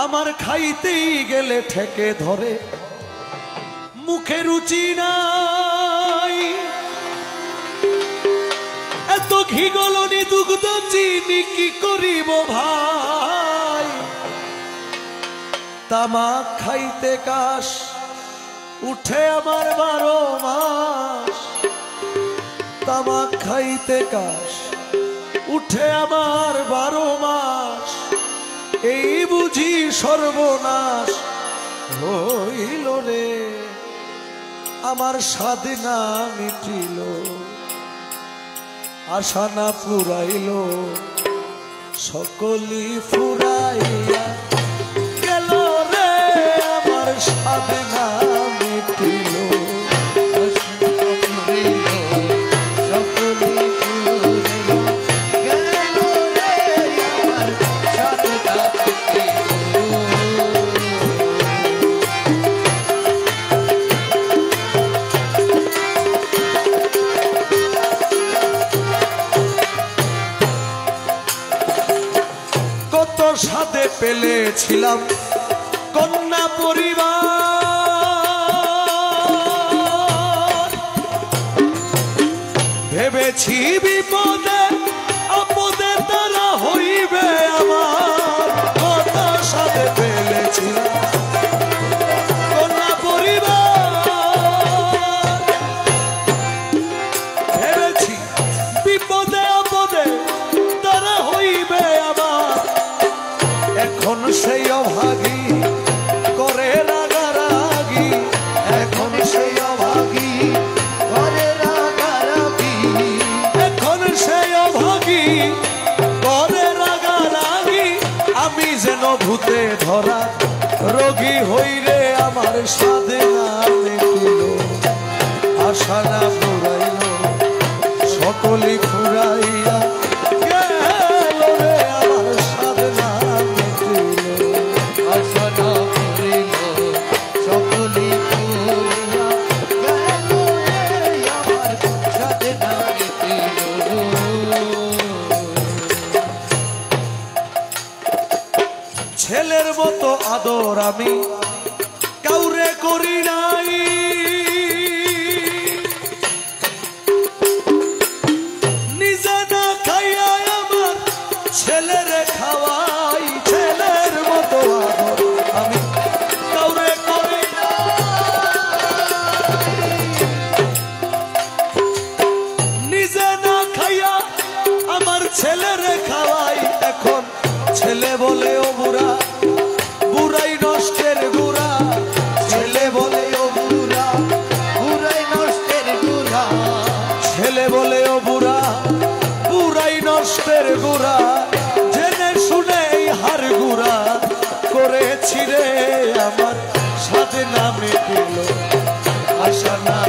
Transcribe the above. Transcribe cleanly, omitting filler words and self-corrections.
আমার খাইতেই গেলে ঠেকে ধরে, মুখে রুচি নাই। এত ঘি গলনি দুগ্ধ চিনি কি করিব ভাই। তামাক খাইতে কাশ উঠে আমার 12 মাস। তামাক খাইতে কাশ উঠে আমার 12 মাস। এই বুঝি সর্বনাশ হইল রে, আমার স্বাধীনা মিটিল, আশা না পুরাইল, সকলি ফুরাইয়া গেল রে, আমার স্বাধীনা মিটিল, সাথে পেলেছিলাম কন্যা পরিবার। ভেবেছি বিপদে আপদে তারা হইবে আমার, কত সাথে পেলেছিলাম কন্যা পরিবার। ভেবেছি বিপদে আপদে তারা হইবে আমার, এখন সেই অভাগী করে রাগারাগি, এখন সেই অভাগী করে রাগারাগি, এখন সেই অভাগী করে রাগারাগি। আমি যেন ভূতে ধরা রোগী হইরে, আমার সাধনা মিটিল, আশা না ফুরাইল, সকলি ফুরাইয়া ছেলের মতো আদর আমি কাউরে করি নাই। নিজে না খাইয়া আমার ছেলেরে খাওয়াই, ছেলের মতো আদর আমি কাউরে করি নাই। নিজে না খাইয়া আমার ছেলেরে খাওয়াই, এখন ছেলে বলে ও বুড়া, বুড়াই নষ্টের গুড়া। ছেলে বলে ও বুড়া, বুড়াই নষ্টের গুড়া। ছেলে বলে ও বুড়া, বুড়াই নষ্টের গুড়া। জেনে শুনে এই হার গুড়া করেছি রে, আমার সাধনা মিটিল, আশা না